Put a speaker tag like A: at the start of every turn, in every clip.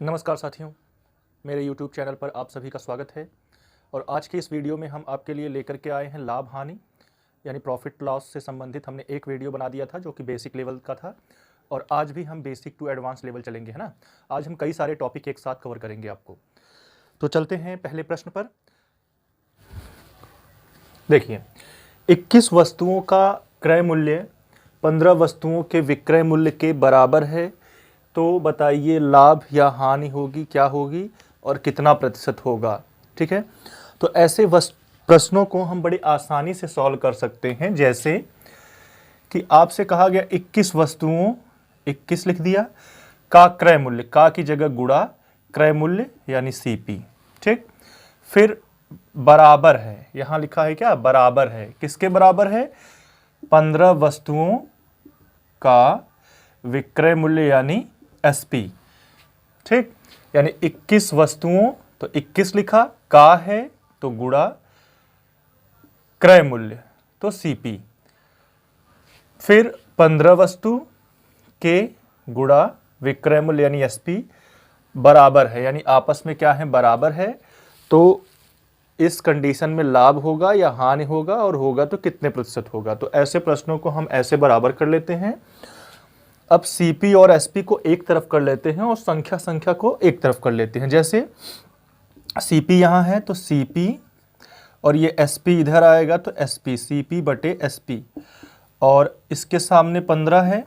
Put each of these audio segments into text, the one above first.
A: नमस्कार साथियों, मेरे YouTube चैनल पर आप सभी का स्वागत है। और आज की इस वीडियो में हम आपके लिए लेकर के आए हैं लाभ हानि यानी प्रॉफिट लॉस से संबंधित। हमने एक वीडियो बना दिया था जो कि बेसिक लेवल का था, और आज भी हम बेसिक टू एडवांस लेवल चलेंगे, है ना। आज हम कई सारे टॉपिक एक साथ कवर करेंगे आपको। तो चलते हैं पहले प्रश्न पर। देखिए, 21 वस्तुओं का क्रय मूल्य 15 वस्तुओं के विक्रय मूल्य के बराबर है, तो बताइए लाभ या हानि होगी, क्या होगी और कितना प्रतिशत होगा। ठीक है, तो ऐसे प्रश्नों को हम बड़ी आसानी से सॉल्व कर सकते हैं। जैसे कि आपसे कहा गया 21 वस्तुओं, 21 लिख दिया, का क्रय मूल्य, का की जगह गुणा क्रय मूल्य यानी सीपी। ठीक, फिर बराबर है, यहां लिखा है क्या, बराबर है, किसके बराबर है, 15 वस्तुओं का विक्रय मूल्य यानी एसपी। ठीक, यानी 21 वस्तुओं, तो 21 लिखा, का है तो गुणा क्रय मूल्य तो सीपी, फिर 15 वस्तु के गुणा विक्रय मूल्य यानी एसपी बराबर है, यानी आपस में क्या है, बराबर है। तो इस कंडीशन में लाभ होगा या हानि होगा, और होगा तो कितने प्रतिशत होगा। तो ऐसे प्रश्नों को हम ऐसे बराबर कर लेते हैं। अब सीपी और एसपी को एक तरफ कर लेते हैं और संख्या को एक तरफ कर लेते हैं। जैसे सीपी यहां है तो सीपी, और ये एसपी इधर आएगा तो एसपी, सीपी बटे एसपी, और इसके सामने 15 है,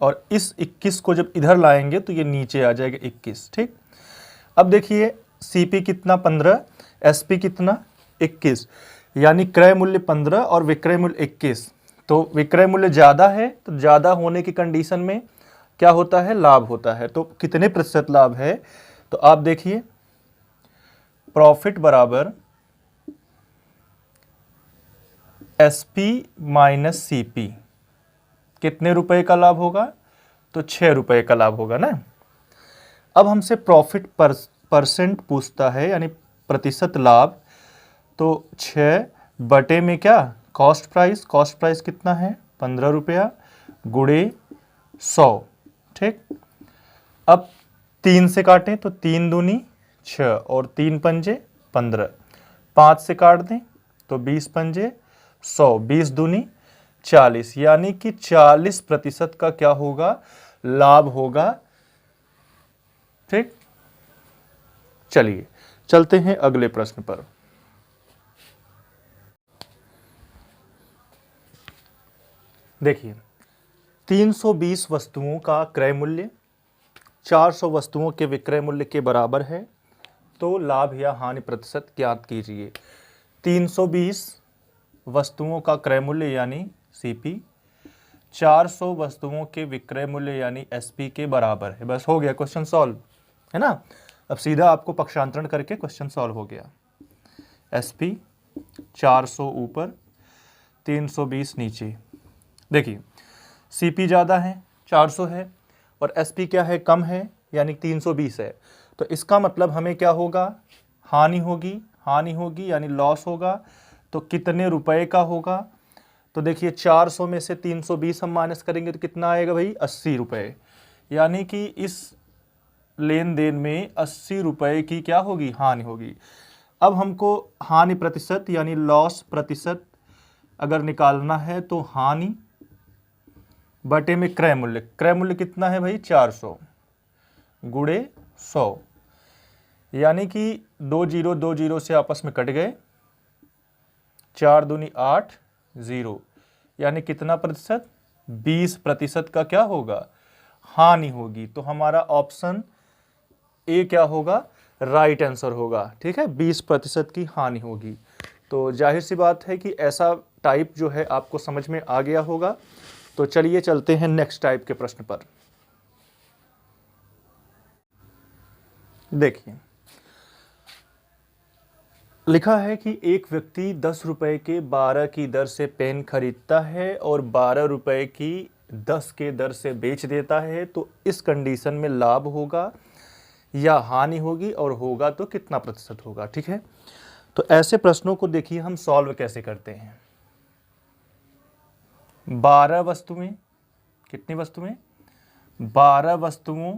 A: और इस 21 को जब इधर लाएंगे तो ये नीचे आ जाएगा 21। ठीक, अब देखिए सीपी कितना 15, एसपी कितना 21, यानी क्रय मूल्य 15 और विक्रय मूल्य 21। तो विक्रय मूल्य ज्यादा है, तो ज्यादा होने की कंडीशन में क्या होता है, लाभ होता है। तो कितने प्रतिशत लाभ है, तो आप देखिए प्रॉफिट बराबर एसपी माइनस सीपी, कितने रुपए का लाभ होगा, तो 6 रुपए का लाभ होगा ना। अब हमसे प्रॉफिट परसेंट पूछता है, यानी प्रतिशत लाभ, तो 6 बटे में क्या, कॉस्ट प्राइस कितना है, 15 रुपया, गुणे 100। ठीक, अब 3 से काटें तो 3 दूनी 6 और 3 पंजे 15, 5 से काट दें तो 20 पंजे 100, 20 दूनी 40, यानी कि 40% का क्या होगा, लाभ होगा। ठीक, चलिए चलते हैं अगले प्रश्न पर। देखिए, 320 वस्तुओं का क्रय मूल्य 400 वस्तुओं के विक्रय मूल्य के बराबर है, तो लाभ या हानि प्रतिशत ज्ञात कीजिए। 320 वस्तुओं का क्रय मूल्य यानी सीपी, 400 वस्तुओं के विक्रय मूल्य यानी एसपी के बराबर है। बस हो गया, क्वेश्चन सॉल्व है ना। अब सीधा आपको पक्षांतरण करके क्वेश्चन सॉल्व हो गया। एसपी 400 ऊपर, 320 नीचे। देखिए सीपी ज़्यादा है, 400 है, और एसपी क्या है, कम है, यानी 320 है। तो इसका मतलब हमें क्या होगा, हानि होगी यानी लॉस होगा। तो कितने रुपए का होगा, तो देखिए 400 में से 320 हम माइनस करेंगे तो कितना आएगा भाई, 80 रुपए। यानी कि इस लेन देन में 80 रुपए की क्या होगी, हानि होगी। अब हमको हानि प्रतिशत यानी लॉस प्रतिशत अगर निकालना है, तो हानि बटे में क्रय मूल्य कितना है भाई, 400 गुणे 100, यानी कि 2 जीरो से आपस में कट गए, 4 दूनी 8, 0, यानी कितना प्रतिशत, 20% का क्या होगा, हानि होगी। तो हमारा ऑप्शन ए क्या होगा, राइट आंसर होगा। ठीक है, 20% की हानि होगी। तो जाहिर सी बात है कि ऐसा टाइप जो है आपको समझ में आ गया होगा। तो चलिए चलते हैं नेक्स्ट टाइप के प्रश्न पर। देखिए, लिखा है कि एक व्यक्ति 10 रुपए के 12 की दर से पेन खरीदता है और 12 रुपए की 10 के दर से बेच देता है, तो इस कंडीशन में लाभ होगा या हानि होगी, और होगा तो कितना प्रतिशत होगा। ठीक है, तो ऐसे प्रश्नों को देखिए हम सॉल्व कैसे करते हैं। 12 वस्तुएं, कितनी वस्तुएं, 12 वस्तुओं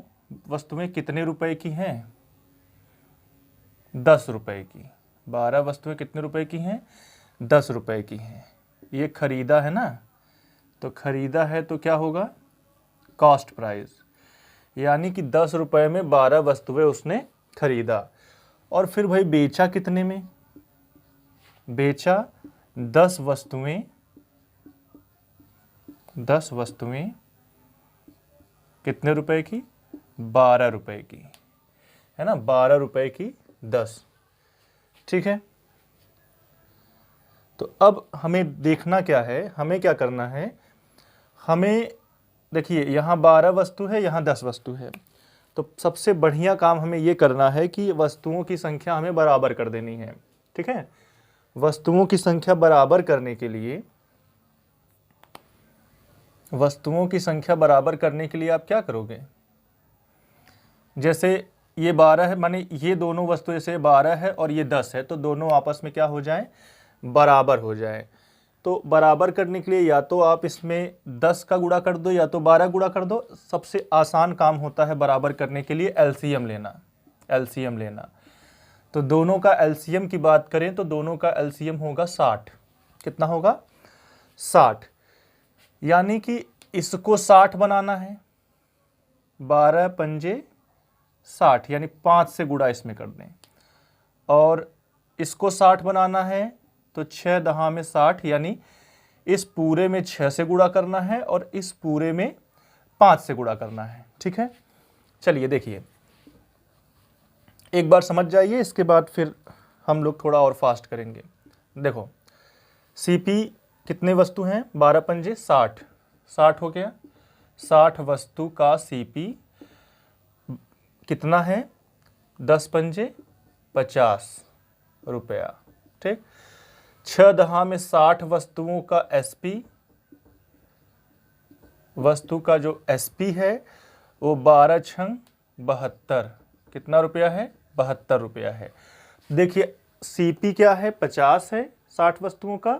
A: वस्तुएं कितने रुपए की हैं? 10 रुपए की। 12 वस्तुएं कितने रुपए की हैं? 10 रुपए की हैं। ये खरीदा है ना, तो खरीदा है तो क्या होगा? कॉस्ट प्राइस, यानी कि 10 रुपए में 12 वस्तुएं उसने खरीदा। और फिर भाई बेचा कितने में? बेचा 10 वस्तुएं, 10 वस्तुएं कितने रुपए की? 12 रुपए की, है ना, 12 रुपए की 10। ठीक है, तो अब हमें देखना क्या है, हमें क्या करना है, हमें देखिए यहाँ 12 वस्तु है, यहाँ 10 वस्तु है, तो सबसे बढ़िया काम हमें ये करना है कि वस्तुओं की संख्या हमें बराबर कर देनी है। ठीक है, वस्तुओं की संख्या बराबर करने के लिए, वस्तुओं की संख्या बराबर करने के लिए आप क्या करोगे? जैसे ये 12 है, माने ये दोनों वस्तु जैसे 12 है और ये 10 है, तो दोनों आपस में क्या हो जाए? बराबर हो जाए। तो बराबर करने के लिए या तो आप इसमें 10 का गुणा कर दो या तो 12 गुणा कर दो। सबसे आसान काम होता है बराबर करने के लिए एलसीएम लेना, एलसीएम लेना। तो दोनों का एलसीएम की बात करें तो दोनों का एलसीएम होगा 60। कितना होगा? 60। यानी कि इसको 60 बनाना है, 12 पंजे 60, यानी 5 से गुणा इसमें कर दें। और इसको 60 बनाना है तो 6 दहा में 60, यानी इस पूरे में 6 से गुणा करना है और इस पूरे में 5 से गुणा करना है। ठीक है, चलिए देखिए, एक बार समझ जाइए, इसके बाद फिर हम लोग थोड़ा और फास्ट करेंगे। देखो, सीपी कितने वस्तु हैं? 12 पंजे 60, 60 हो गया। 60 वस्तु का सीपी कितना है? 10 पंजे 50 रुपया। ठीक, 6 दहा में 60 वस्तुओं का एसपी, वस्तु का जो एसपी है वो 12 छंग 72, कितना रुपया है? 72 रुपया है। देखिए सीपी क्या है? 50 है 60 वस्तुओं का,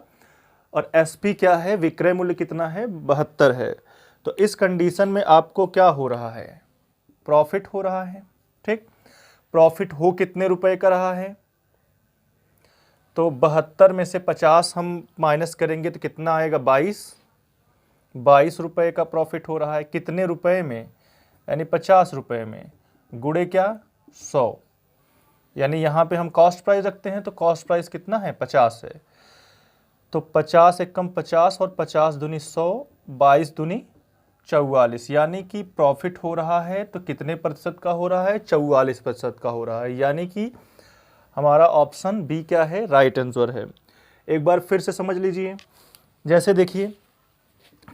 A: और एसपी क्या है? विक्रय मूल्य कितना है? 72 है। तो इस कंडीशन में आपको क्या हो रहा है? प्रॉफिट हो रहा है। ठीक, प्रॉफिट हो कितने रुपए का रहा है? तो 72 में से 50 हम माइनस करेंगे तो कितना आएगा? 22 रुपए का प्रॉफिट हो रहा है। कितने रुपए में? यानी 50 रुपए में, गुणे क्या? 100, यानी यहाँ पे हम कॉस्ट प्राइस रखते हैं तो कॉस्ट प्राइस कितना है? 50 है। तो 50 एकम 50 और 50 दूनी 100, 22 दूनी 44, यानी कि प्रॉफिट हो रहा है तो कितने प्रतिशत का हो रहा है? 44% का हो रहा है। यानी कि हमारा ऑप्शन बी क्या है? राइट आंसर है। एक बार फिर से समझ लीजिए, जैसे देखिए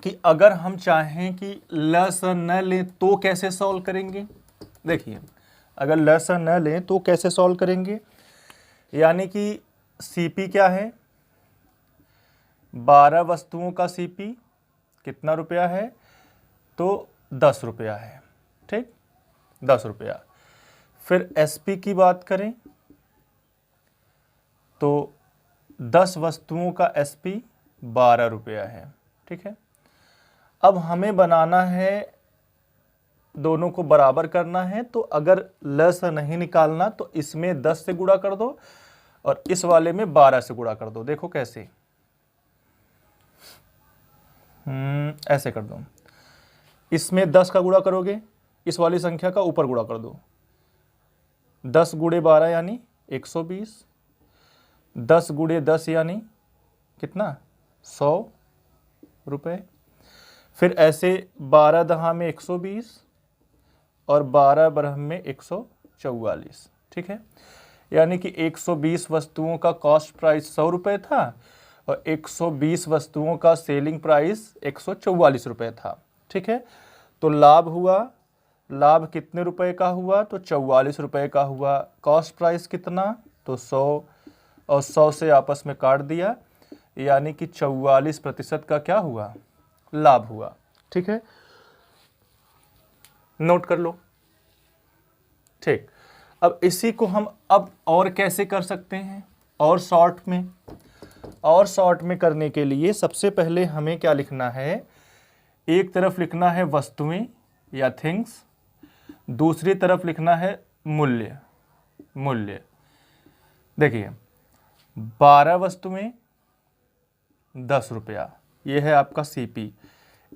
A: कि अगर हम चाहें कि लस न लें तो कैसे सॉल्व करेंगे। देखिए, अगर लस न लें तो कैसे सॉल्व करेंगे, यानी कि सीपी क्या है? 12 वस्तुओं का सीपी कितना रुपया है? तो 10 रुपया है। ठीक, 10 रुपया। फिर एसपी की बात करें तो 10 वस्तुओं का एसपी 12 रुपया है। ठीक है, अब हमें बनाना है, दोनों को बराबर करना है, तो अगर लस नहीं निकालना तो इसमें 10 से गुणा कर दो और इस वाले में 12 से गुणा कर दो। देखो कैसे, ऐसे कर दो। इसमें 10 का गुणा करोगे, इस वाली संख्या का ऊपर गुणा कर दो। 10 गुणे 12 यानी 120, 10 गुणे 10 यानी कितना? 100 रुपये। फिर ऐसे 12 दहा में 120 और 12 बरहम में 144। ठीक है, यानी कि 120 वस्तुओं का कॉस्ट प्राइस 100 रुपये था और 120 वस्तुओं का सेलिंग प्राइस 144 रुपये था। ठीक है, तो लाभ हुआ, लाभ कितने रुपए का हुआ? तो 44 रुपये का हुआ। कॉस्ट प्राइस कितना? तो 100, और 100 से आपस में काट दिया, यानी कि 44% का क्या हुआ? लाभ हुआ। ठीक है, नोट कर लो। ठीक, अब इसी को हम अब और कैसे कर सकते हैं? और शॉर्ट में, और शॉर्ट में करने के लिए सबसे पहले हमें क्या लिखना है? एक तरफ लिखना है वस्तुएं या थिंग्स, दूसरी तरफ लिखना है मूल्य। मूल्य देखिए 12 वस्तुएं 10 रुपया, ये है आपका CP।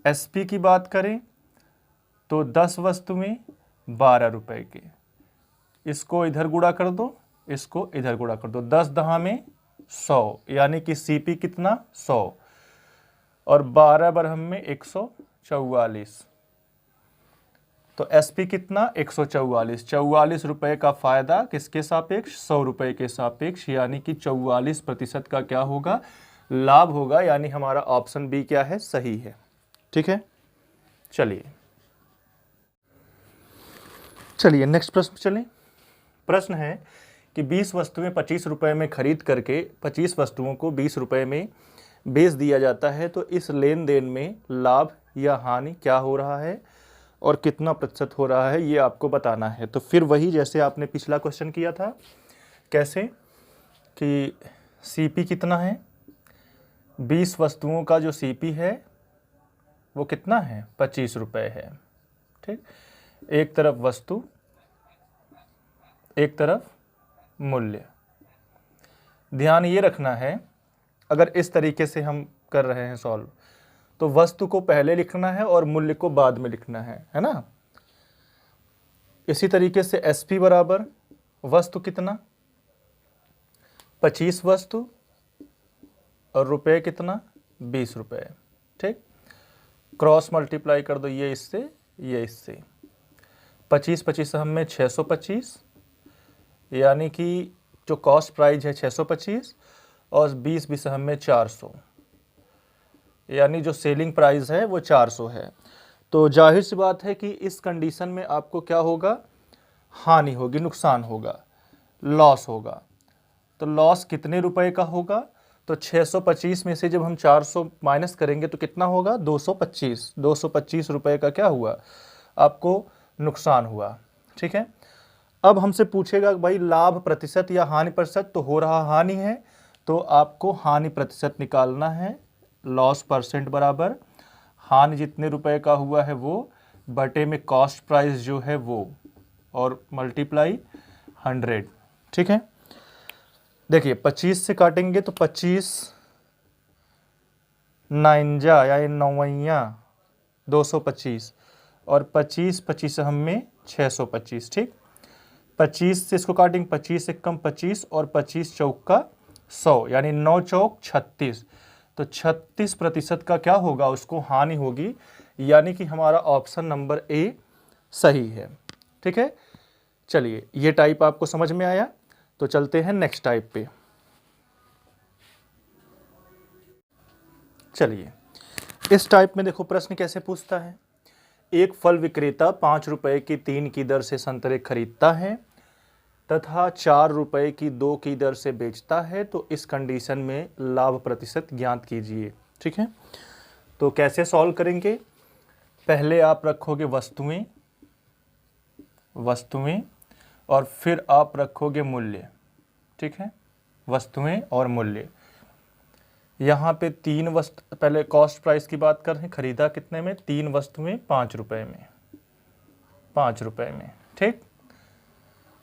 A: SP की बात करें तो 10 वस्तुएं 12 रुपए के, इसको इधर गुणा कर दो, इसको इधर गुणा कर दो, 10 दहा में 100, यानी कि CP कितना 100 और 12 बरहम में 144, तो SP कितना 144। 44 रुपए का फायदा किसके सापेक्ष, 100 रुपए के सापेक्ष, यानी कि 44% का क्या होगा, लाभ होगा, यानी हमारा ऑप्शन बी क्या है, सही है। ठीक है, चलिए नेक्स्ट प्रश्न चलें। प्रश्न है कि 20 वस्तुएं 25 रुपए में खरीद करके 25 वस्तुओं को 20 रुपए में बेच दिया जाता है, तो इस लेन देन में लाभ या हानि क्या हो रहा है और कितना प्रतिशत हो रहा है, ये आपको बताना है। तो फिर वही जैसे आपने पिछला क्वेश्चन किया था, कैसे कि CP कितना है, 20 वस्तुओं का जो CP है वो कितना है, 25 रुपए है। ठीक, एक तरफ वस्तु एक तरफ मूल्य। ध्यान ये रखना है, अगर इस तरीके से हम कर रहे हैं सॉल्व, तो वस्तु को पहले लिखना है और मूल्य को बाद में लिखना है ना। इसी तरीके से SP बराबर वस्तु कितना, 25 वस्तु और रुपए कितना, 20 रुपए। ठीक, क्रॉस मल्टीप्लाई कर दो, ये इससे ये इससे, 25 25 हम में 625, यानी कि जो कॉस्ट प्राइस है 625 और 20 20 हम में 400, यानी जो सेलिंग प्राइस है वो 400 है। तो जाहिर सी बात है कि इस कंडीशन में आपको क्या होगा, हानि होगी, नुकसान होगा, लॉस होगा। तो लॉस कितने रुपए का होगा, तो 625 में से जब हम 400 माइनस करेंगे तो कितना होगा, 225। 225 रुपए का क्या हुआ, आपको नुकसान हुआ। ठीक है, अब हमसे पूछेगा भाई लाभ प्रतिशत या हानि प्रतिशत, तो हो रहा हानि है, तो आपको हानि प्रतिशत निकालना है। लॉस परसेंट बराबर हानि जितने रुपए का हुआ है वो बटे में कॉस्ट प्राइस जो है वो, और मल्टीप्लाई 100। ठीक है, देखिए 25 से काटेंगे तो 25 9 या 9 225 और 25 25 हम में 625। ठीक, 25 से इसको काटेंगे, 25 से कम 25 और 25 चौका 100, यानी 9 चौक 36, तो 36% का क्या होगा, उसको हानि होगी, यानी कि हमारा ऑप्शन नंबर ए सही है। ठीक है, चलिए ये टाइप आपको समझ में आया, तो चलते हैं नेक्स्ट टाइप पे। चलिए इस टाइप में देखो प्रश्न कैसे पूछता है। एक फल विक्रेता 5 रुपए की 3 की दर से संतरे खरीदता है तथा 4 रुपए की 2 की दर से बेचता है, तो इस कंडीशन में लाभ प्रतिशत ज्ञात कीजिए। ठीक है, तो कैसे सॉल्व करेंगे, पहले आप रखोगे वस्तुएं और फिर आप रखोगे मूल्य। ठीक है, वस्तुएं और मूल्य। यहाँ पे 3 वस्तु, पहले कॉस्ट प्राइस की बात कर रहे हैं, खरीदा कितने में, 3 वस्तुएं 5 रुपए में, 5 रुपए में। ठीक,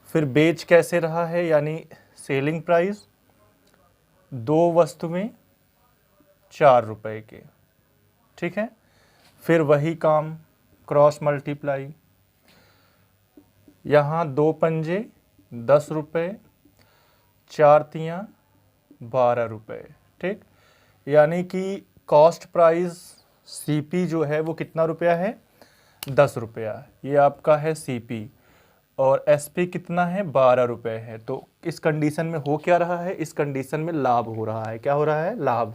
A: फिर बेच कैसे रहा है, यानी सेलिंग प्राइस 2 वस्तुएं 4 रुपए के। ठीक है, फिर वही काम क्रॉस मल्टीप्लाई, यहाँ 2 पंजे 10 रुपए, 4 तियां 12 रुपए। ठीक, यानी कि कॉस्ट प्राइस CP जो है वो कितना रुपया है, 10 रुपया, ये आपका है CP, और SP कितना है, 12 रुपए है। तो इस कंडीशन में हो क्या रहा है, इस कंडीशन में लाभ हो रहा है। क्या हो रहा है, लाभ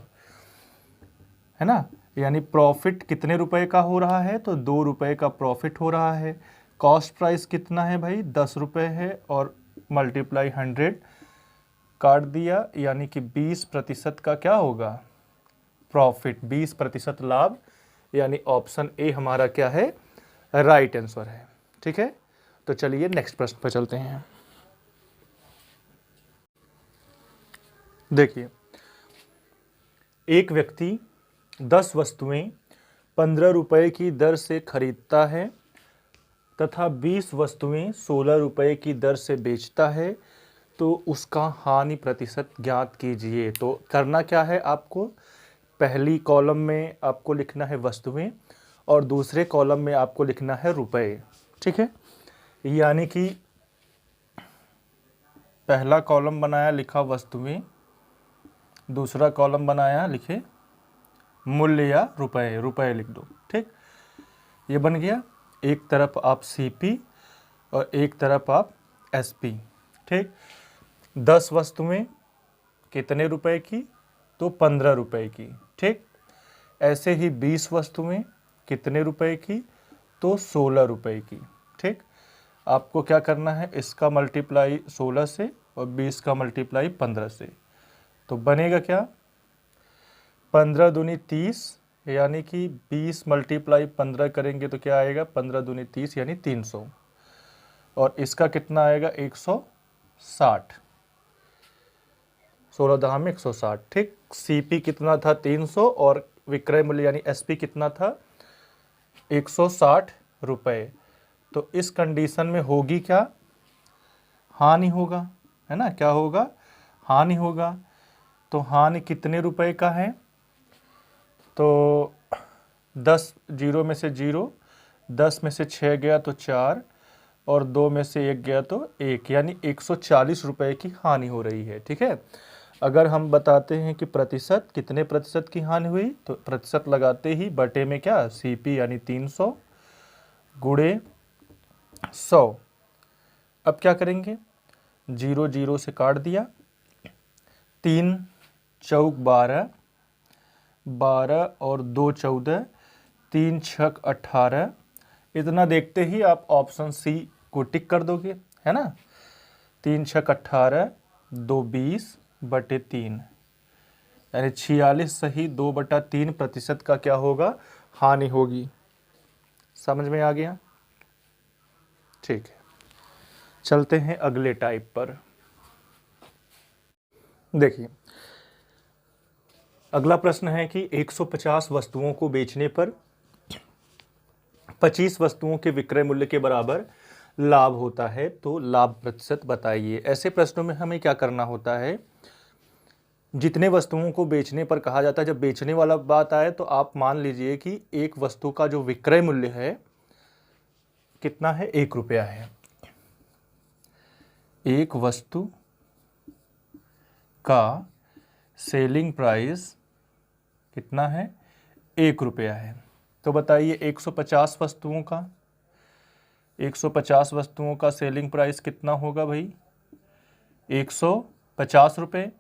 A: है ना, यानी प्रॉफिट कितने रुपए का हो रहा है, तो 2 रुपए का प्रॉफिट हो रहा है। कॉस्ट प्राइस कितना है भाई, 10 रुपए है, और मल्टीप्लाई 100 काट दिया, यानी कि 20% का क्या होगा, प्रॉफिट, 20% लाभ, यानी ऑप्शन ए हमारा क्या है, राइट आंसर है। ठीक है, तो चलिए नेक्स्ट प्रश्न पर चलते हैं। देखिए एक व्यक्ति 10 वस्तुएं 15 रुपए की दर से खरीदता है तथा 20 वस्तुएं 16 रुपये की दर से बेचता है तो उसका हानि प्रतिशत ज्ञात कीजिए। तो करना क्या है आपको, पहली कॉलम में आपको लिखना है वस्तुएं और दूसरे कॉलम में आपको लिखना है रुपए। ठीक है, यानी कि पहला कॉलम बनाया लिखा वस्तुएं, दूसरा कॉलम बनाया लिखे मूल्य या रुपए, रुपए लिख दो। ठीक, ये बन गया। एक तरफ आप सीपी और एक तरफ आप एसपी। ठीक, 10 वस्तुएं कितने रुपए की, तो 15 रुपए की। ठीक, ऐसे ही 20 वस्तुएं कितने रुपए की, तो 16 रुपए की। ठीक, आपको क्या करना है, इसका मल्टीप्लाई 16 से और 20 का मल्टीप्लाई 15 से, तो बनेगा क्या, 15 दूनी 30, यानी कि 20 मल्टीप्लाई 15 करेंगे तो क्या आएगा, 15 दूनी 30 यानी 300, और इसका कितना आएगा 160, 16 दहा में 160। ठीक, सीपी कितना था 300 और विक्रय मूल्य यानी एसपी कितना था 160 रुपये। तो इस कंडीशन में होगी क्या, हानि होगा, है ना, क्या होगा, हानि होगा। तो हानि कितने रुपए का है, तो 10 जीरो में से 0, 10 में से 6 गया तो 4 और 2 में से 1 गया तो 1, यानी 140 रुपए की हानि हो रही है। ठीक है, अगर हम बताते हैं कि प्रतिशत, कितने प्रतिशत की हानि हुई, तो प्रतिशत लगाते ही बटे में क्या, सीपी यानी 300 गुणे 100। अब क्या करेंगे, 0 0 से काट दिया, 3 चौक 12, 12 और 2 14, 3 छक 18। इतना देखते ही आप ऑप्शन सी को टिक कर दोगे, है ना। 3 छक 18, 2 20 बटे 3, यानी 46 सही 2/3 प्रतिशत का क्या होगा, हानि होगी। समझ में आ गया। ठीक है, चलते हैं अगले टाइप पर। देखिए, अगला प्रश्न है कि 150 वस्तुओं को बेचने पर 25 वस्तुओं के विक्रय मूल्य के बराबर लाभ होता है, तो लाभ प्रतिशत बताइए। ऐसे प्रश्नों में हमें क्या करना होता है, जितने वस्तुओं को बेचने पर कहा जाता है, जब बेचने वाला बात आए तो आप मान लीजिए कि एक वस्तु का जो विक्रय मूल्य है कितना है, 1 रुपया है। एक वस्तु का सेलिंग प्राइस कितना है, 1 रुपया है। तो बताइए 150 वस्तुओं का, 150 वस्तुओं का सेलिंग प्राइस कितना होगा भाई, 150 रुपये।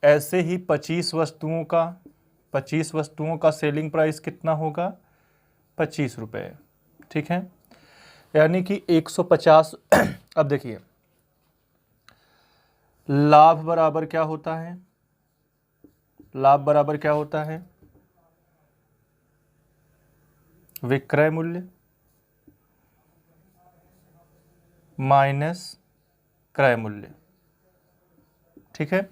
A: ऐसे ही 25 वस्तुओं का सेलिंग प्राइस कितना होगा, 25 रुपये। ठीक है, यानी कि 150। अब देखिए, लाभ बराबर क्या होता है, लाभ बराबर क्या होता है, विक्रय मूल्य माइनस क्रय मूल्य। ठीक है,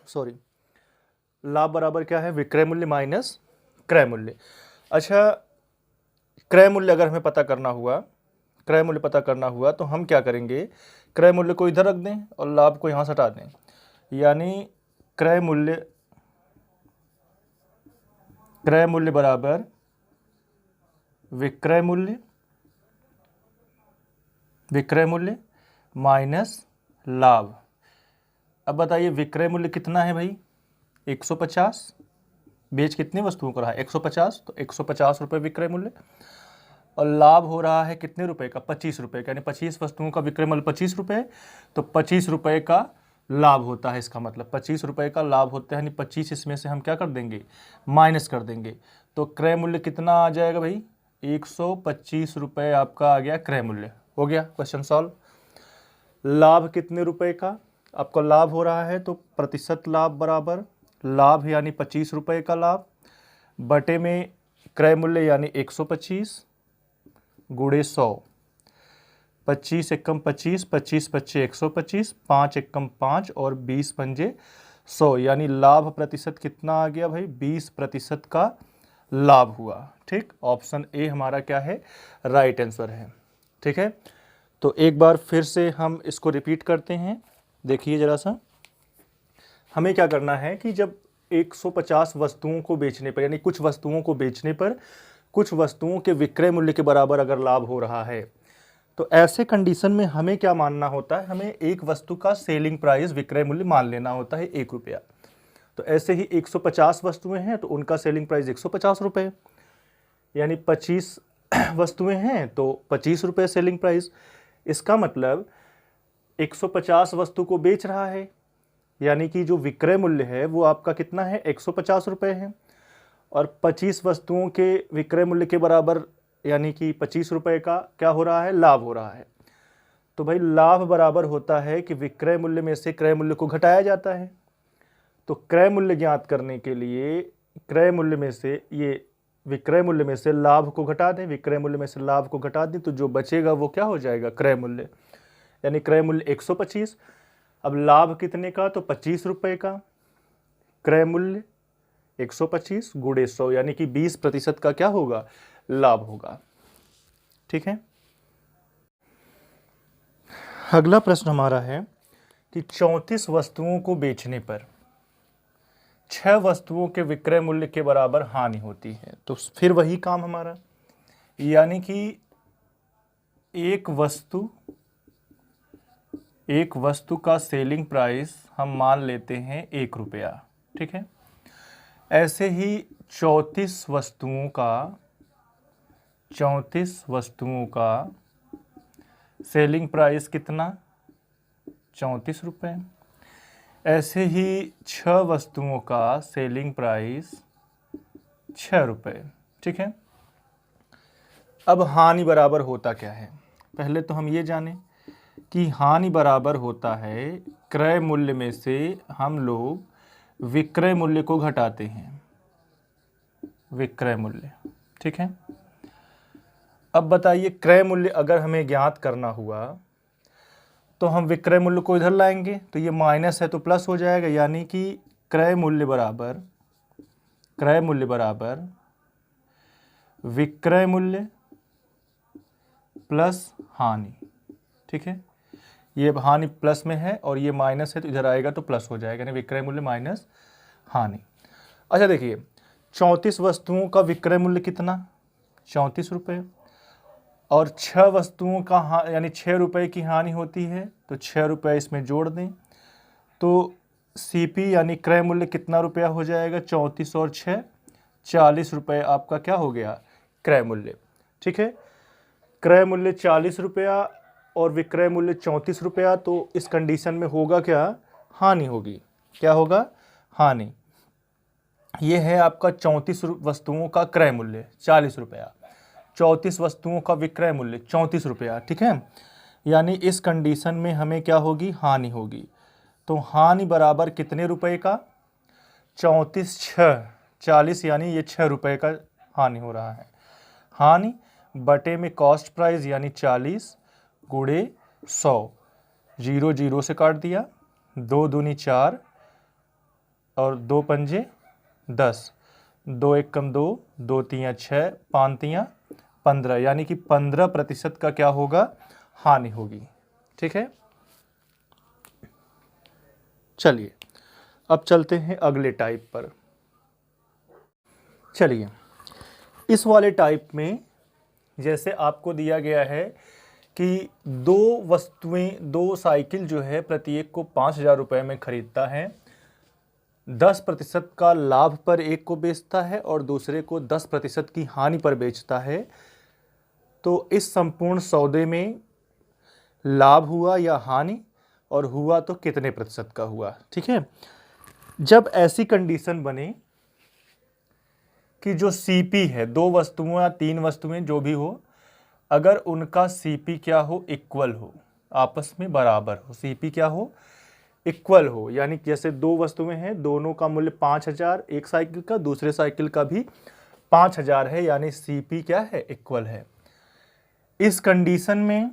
A: सॉरी, लाभ बराबर क्या है, विक्रय मूल्य माइनस क्रय मूल्य। अच्छा, क्रय मूल्य अगर हमें पता करना हुआ, क्रय मूल्य पता करना हुआ तो हम क्या करेंगे, क्रय मूल्य को इधर रख दें और लाभ को यहाँ से हटा दें, यानी क्रय मूल्य बराबर विक्रय मूल्य माइनस लाभ। अब बताइए विक्रय मूल्य कितना है भाई, 150, बेच कितनी वस्तुओं को रहा है, 150, तो 150 रुपये विक्रय मूल्य, और लाभ हो रहा है कितने रुपए का, 25 रुपये का, यानी 25 वस्तुओं का विक्रय मूल्य 25 रुपये, तो 25 रुपये का लाभ होता है। इसका मतलब 25 रुपये का लाभ होता है, यानी 25 इसमें से हम क्या कर देंगे, माइनस कर देंगे। तो क्रय मूल्य कितना आ जाएगा भाई, 125 रुपये आपका आ गया क्रय मूल्य। हो गया क्वेश्चन सॉल्व। लाभ कितने रुपए का आपका लाभ हो रहा है, तो प्रतिशत लाभ बराबर लाभ यानी 25 रुपये का लाभ बटे में क्रय मूल्य यानी 125 गुणे 100, 25 एकम 25, 25 पच्चे 125, 5 एकम 5 और 20 पंजे 100, यानी लाभ प्रतिशत कितना आ गया भाई, 20% का लाभ हुआ। ठीक, ऑप्शन ए हमारा क्या है, राइट आंसर है। ठीक है, तो एक बार फिर से हम इसको रिपीट करते हैं। देखिए जरा सा, हमें क्या करना है कि जब 150 वस्तुओं को बेचने पर, यानी कुछ वस्तुओं को बेचने पर कुछ वस्तुओं के विक्रय मूल्य के बराबर अगर लाभ हो रहा है, तो ऐसे कंडीशन में हमें क्या मानना होता है, हमें एक वस्तु का सेलिंग प्राइस, विक्रय मूल्य मान लेना होता है 1 रुपया। तो ऐसे ही 150 वस्तुएं हैं तो उनका सेलिंग प्राइस 150 रुपये, यानी 25 वस्तुएं हैं तो 25 रुपये सेलिंग प्राइस। इसका मतलब 150 वस्तु को बेच रहा है, यानी कि जो विक्रय मूल्य है वो आपका कितना है, 150 रुपये है, और 25 वस्तुओं के विक्रय मूल्य के बराबर, यानी कि 25 रुपये का क्या हो रहा है, लाभ हो रहा है। तो भाई लाभ बराबर होता है कि विक्रय मूल्य में से क्रय मूल्य को घटाया जाता है। तो क्रय मूल्य ज्ञात करने के लिए क्रय मूल्य में से, ये विक्रय मूल्य में से लाभ को घटा दें, विक्रय मूल्य में से लाभ को घटा दें, तो जो बचेगा वो क्या हो जाएगा, क्रय मूल्य। यानी क्रय मूल्य 125, अब लाभ कितने का, तो 25 रुपये का, क्रय मूल्य 125 गुणे 100, यानी कि 20% का क्या होगा, लाभ होगा। ठीक है, अगला प्रश्न हमारा है कि 34 वस्तुओं को बेचने पर 6 वस्तुओं के विक्रय मूल्य के बराबर हानि होती है। तो फिर वही काम हमारा, यानी कि एक वस्तु का सेलिंग प्राइस हम मान लेते हैं 1 रुपया। ठीक है, ऐसे ही 34 वस्तुओं का सेलिंग प्राइस कितना, 34 रुपये। ऐसे ही 6 वस्तुओं का सेलिंग प्राइस 6 रुपये। ठीक है, अब हानि बराबर होता क्या है, पहले तो हम ये जानें कि हानि बराबर होता है क्रय मूल्य में से हम लोग विक्रय मूल्य को घटाते हैं, विक्रय मूल्य। ठीक है, अब बताइए क्रय मूल्य अगर हमें ज्ञात करना हुआ तो हम विक्रय मूल्य को इधर लाएंगे, तो ये माइनस है तो प्लस हो जाएगा, यानी कि क्रय मूल्य बराबर विक्रय मूल्य प्लस हानि। ठीक है, ये हानि प्लस में है और ये माइनस है तो इधर आएगा तो प्लस हो जाएगा, यानी विक्रय मूल्य माइनस हानि। अच्छा देखिए, 34 वस्तुओं का विक्रय मूल्य कितना, 34 रुपये, और 6 वस्तुओं का यानी 6 रुपये की हानि होती है, तो 6 रुपये इसमें जोड़ दें, तो सीपी यानी क्रय मूल्य कितना रुपया हो जाएगा, 34 और 6 40 रुपये आपका क्या हो गया, क्रय मूल्य। ठीक है, क्रय मूल्य 40 रुपया और विक्रय मूल्य 34 रुपया, तो इस कंडीशन में होगा क्या, हानि होगी। क्या होगा, हानि। ये है आपका 34 वस्तुओं का क्रय मूल्य 40 रुपया, 34 वस्तुओं का विक्रय मूल्य 34 रुपया। ठीक है, यानी इस कंडीशन में हमें क्या होगी, हानि होगी। तो हानि बराबर कितने रुपए का, 34 6 40, यानी ये 6 रुपये का हानि हो रहा है। हानि बटे में कॉस्ट प्राइस यानी 40 गुणे 100, 0 0 से काट दिया, 2 दूनी 4 और 2 पंजे 10, 2 एक कम 2, 2 तियाँ 6, 5 तियाँ 15, यानी कि 15% का क्या होगा, हानि होगी। ठीक है, चलिए अब चलते हैं अगले टाइप पर। चलिए, इस वाले टाइप में जैसे आपको दिया गया है कि 2 साइकिल जो है प्रत्येक को 5,000 रुपये में खरीदता है, 10% का लाभ पर एक को बेचता है और दूसरे को 10% की हानि पर बेचता है। तो इस संपूर्ण सौदे में लाभ हुआ या हानि, और हुआ तो कितने प्रतिशत का हुआ। ठीक है, जब ऐसी कंडीशन बने कि जो सीपी है, 2 वस्तुएं या 3 वस्तुएं जो भी हो, अगर उनका सीपी क्या हो, इक्वल हो, आपस में बराबर हो, सीपी क्या हो, इक्वल हो, यानी जैसे 2 वस्तुएं हैं, दोनों का मूल्य 5,000, एक साइकिल का, दूसरे साइकिल का भी 5,000 है, यानी सीपी क्या है, इक्वल है। इस कंडीशन में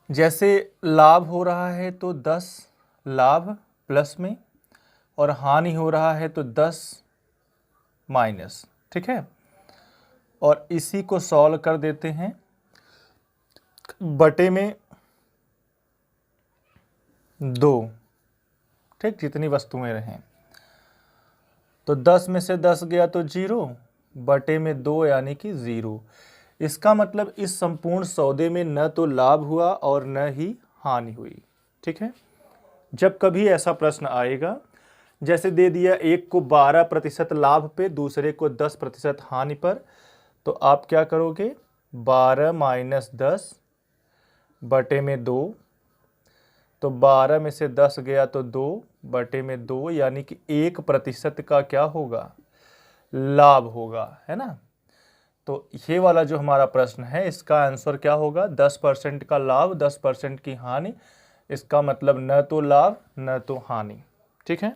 A: जैसे लाभ हो रहा है तो 10 लाभ प्लस में, और हानि हो रहा है तो 10 माइनस, ठीक है। और इसी को सॉल्व कर देते हैं, बटे में 2, ठीक, जितनी वस्तुएं रहें। तो 10 में से 10 गया तो 0, बटे में 2 यानी कि 0। इसका मतलब इस संपूर्ण सौदे में न तो लाभ हुआ और न ही हानि हुई, ठीक है। जब कभी ऐसा प्रश्न आएगा, जैसे दे दिया एक को 12% लाभ पे, दूसरे को 10% हानि पर, तो आप क्या करोगे, 12 माइनस 10 बटे में 2, तो 12 में से 10 गया तो 2, बटे में 2 यानी कि 1% का क्या होगा, लाभ होगा, है ना। तो ये वाला जो हमारा प्रश्न है इसका आंसर क्या होगा, 10% का लाभ 10% की हानि, इसका मतलब न तो लाभ न तो हानि, ठीक है।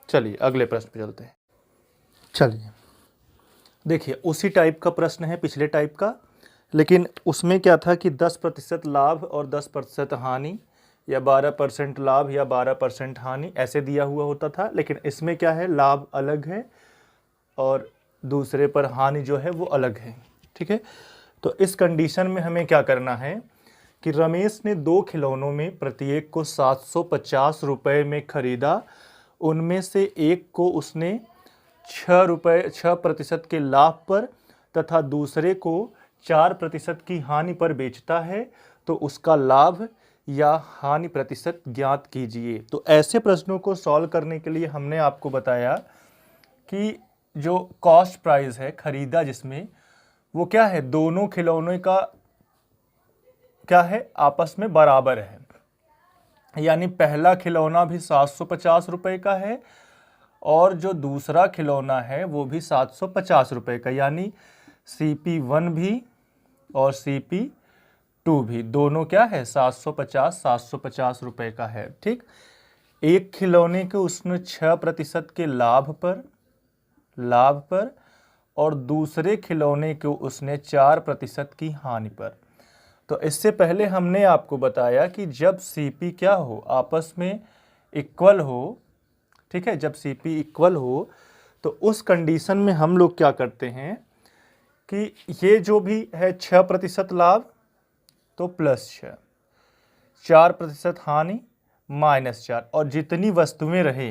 A: चलिए अगले प्रश्न पे चलते हैं। चलिए देखिए, उसी टाइप का प्रश्न है पिछले टाइप का, लेकिन उसमें क्या था कि 10% लाभ और 10% हानि, या 12% लाभ या 12% हानि ऐसे दिया हुआ होता था। लेकिन इसमें क्या है, लाभ अलग है और दूसरे पर हानि जो है वो अलग है, ठीक है। तो इस कंडीशन में हमें क्या करना है कि रमेश ने 2 खिलौनों में प्रत्येक को 750 रुपये में खरीदा। उनमें से एक को उसने 6% के लाभ पर तथा दूसरे को 4% की हानि पर बेचता है, तो उसका लाभ या हानि प्रतिशत ज्ञात कीजिए। तो ऐसे प्रश्नों को सॉल्व करने के लिए हमने आपको बताया कि जो कॉस्ट प्राइस है, खरीदा जिसमें, वो क्या है, दोनों खिलौने का क्या है, आपस में बराबर है। यानी पहला खिलौना भी 750 रुपये का है और जो दूसरा खिलौना है वो भी 750 रुपये का, यानी CP1 भी और CP2 भी, दोनों क्या है, 750 रुपये का है, ठीक। एक खिलौने के उसने 6% के लाभ पर और दूसरे खिलौने को उसने 4% की हानि पर। तो इससे पहले हमने आपको बताया कि जब CP क्या हो, आपस में इक्वल हो, ठीक है, जब CP इक्वल हो तो उस कंडीशन में हम लोग क्या करते हैं कि ये जो भी है 6% लाभ तो +6, 4% हानि -4, और जितनी वस्तुएं रहे,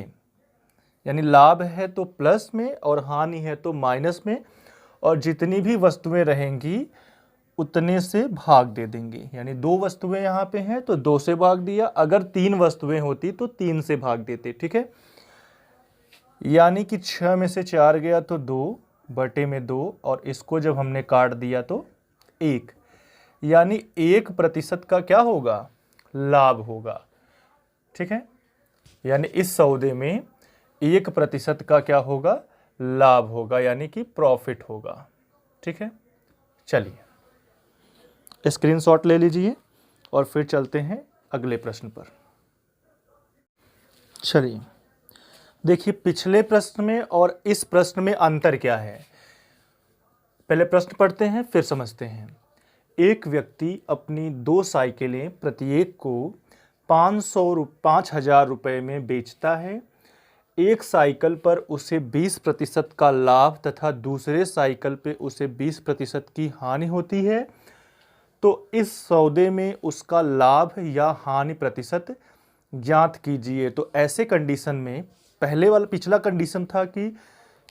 A: यानी लाभ है तो प्लस में और हानि है तो माइनस में, और जितनी भी वस्तुएं रहेंगी उतने से भाग दे देंगे। यानी 2 वस्तुएं यहाँ पे हैं तो 2 से भाग दिया, अगर 3 वस्तुएं होती तो 3 से भाग देते, ठीक है। यानी कि 6 में से 4 गया तो 2, बटे में 2, और इसको जब हमने काट दिया तो 1, यानी 1% का क्या होगा, लाभ होगा, ठीक है। यानी इस सौदे में 1% का क्या होगा, लाभ होगा, यानी कि प्रॉफिट होगा, ठीक है। चलिए स्क्रीनशॉट ले लीजिए और फिर चलते हैं अगले प्रश्न पर। चलिए देखिए, पिछले प्रश्न में और इस प्रश्न में अंतर क्या है, पहले प्रश्न पढ़ते हैं फिर समझते हैं। एक व्यक्ति अपनी 2 साइकिलें प्रत्येक को 5,000 रुपये में बेचता है। एक साइकिल पर उसे 20% का लाभ तथा दूसरे साइकिल पे उसे 20% की हानि होती है। तो इस सौदे में उसका लाभ या हानि प्रतिशत ज्ञात कीजिए। तो ऐसे कंडीशन में पहले वाला, पिछला कंडीशन था कि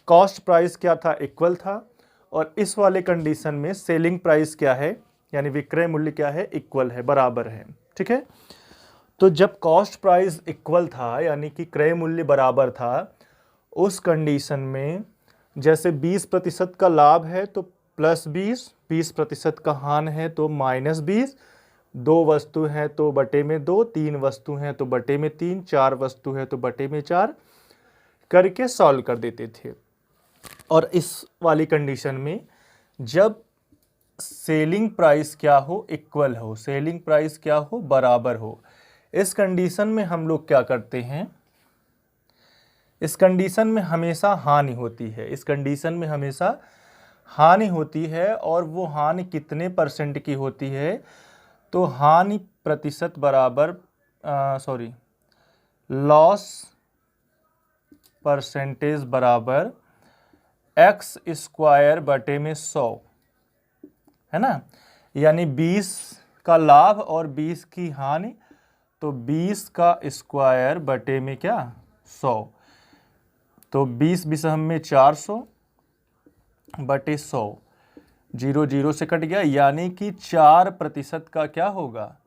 A: कॉस्ट प्राइस क्या था, इक्वल था, और इस वाले कंडीशन में सेलिंग प्राइस क्या है, यानी विक्रय मूल्य क्या है, इक्वल है, बराबर है, ठीक है। तो जब कॉस्ट प्राइस इक्वल था, यानी कि क्रय मूल्य बराबर था, उस कंडीशन में जैसे 20% का लाभ है तो +20, 20% का हान है तो -20, 2 वस्तु हैं तो बटे में 2, 3 वस्तु हैं तो बटे में 3, 4 वस्तु है तो बटे में 4 करके सॉल्व कर देते थे। और इस वाली कंडीशन में जब सेलिंग प्राइस क्या हो, इक्वल हो, सेलिंग प्राइस क्या हो, बराबर हो, इस कंडीशन में हम लोग क्या करते हैं, इस कंडीशन में हमेशा हानि होती है, इस कंडीशन में हमेशा हानि होती है। और वो हानि कितने % की होती है, तो हानि प्रतिशत बराबर लॉस परसेंटेज बराबर एक्स स्क्वायर बटे में 100, है ना, यानी 20 का लाभ और 20 की हानि, तो 20 का स्क्वायर बटे में क्या 100, तो 20 विषम में 400 बटे 100, 0 0 से कट गया, यानी कि 4% का क्या होगा,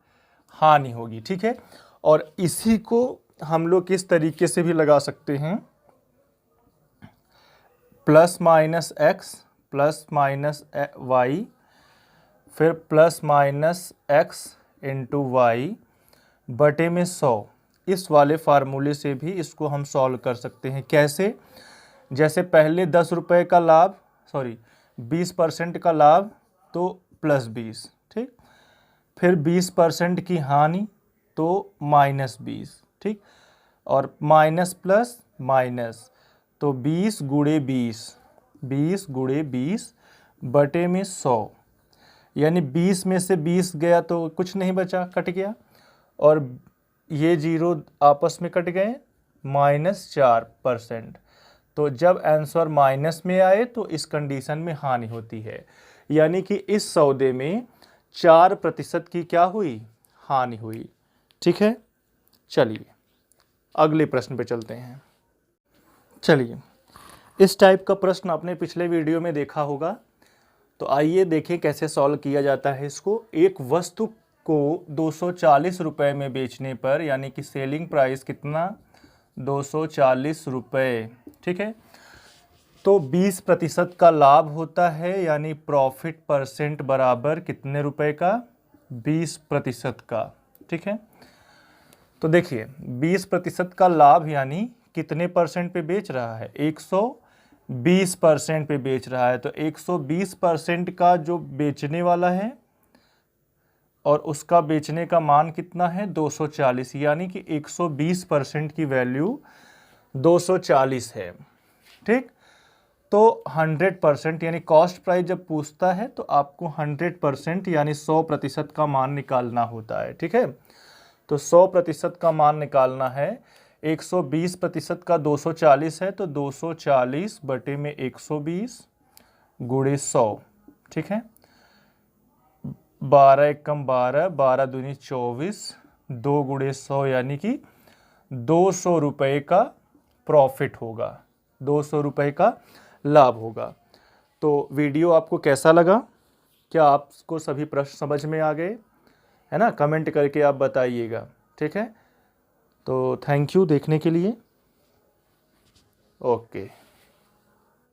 A: हानि होगी। ठीक है, और इसी को हम लोग किस तरीके से भी लगा सकते हैं, plus minus x plus minus y, फिर plus minus x into y बटे में 100, इस वाले फार्मूले से भी इसको हम सॉल्व कर सकते हैं। कैसे, जैसे पहले 10 रुपये का लाभ, सॉरी 20% का लाभ तो प्लस 20, ठीक, फिर 20% की हानि तो माइनस 20, ठीक, और माइनस प्लस माइनस, तो 20 गुणे 20, 20 गुणे 20 बटे में 100, यानी 20 में से 20 गया तो कुछ नहीं बचा, कट गया, और ये जीरो आपस में कट गए, -4%। तो जब आंसर माइनस में आए तो इस कंडीशन में हानि होती है, यानी कि इस सौदे में 4% की क्या हुई, हानि हुई। ठीक है, चलिए अगले प्रश्न पे चलते हैं। चलिए, इस टाइप का प्रश्न आपने पिछले वीडियो में देखा होगा, तो आइए देखें कैसे सॉल्व किया जाता है इसको। एक वस्तु को 240 रुपये में बेचने पर, यानी कि सेलिंग प्राइस कितना, 240 रुपये, ठीक है, तो 20% का लाभ होता है, यानी प्रॉफिट परसेंट बराबर कितने रुपए का, 20% का। ठीक है, तो देखिए 20% का लाभ यानी कितने परसेंट पे बेच रहा है, 120% पे बेच रहा है, तो 120% का जो बेचने वाला है और उसका बेचने का मान कितना है 240, यानी कि 120% की वैल्यू 240 है। ठीक, तो 100% यानी कॉस्ट प्राइस जब पूछता है तो आपको 100% यानी 100% का मान निकालना होता है। ठीक है, तो 100% का मान निकालना है, 120% का 240 है, तो 240 बटे में 120 गुणे 100। ठीक है, 12 एकम 12, 12 दूनी 24, 2 गुणे 100, यानी कि 200 रुपये का प्रॉफिट होगा, 200 रुपये का लाभ होगा। तो वीडियो आपको कैसा लगा, क्या आपको सभी प्रश्न समझ में आ गए, है ना, कमेंट करके आप बताइएगा। ठीक है, तो थैंक यू देखने के लिए, ओके।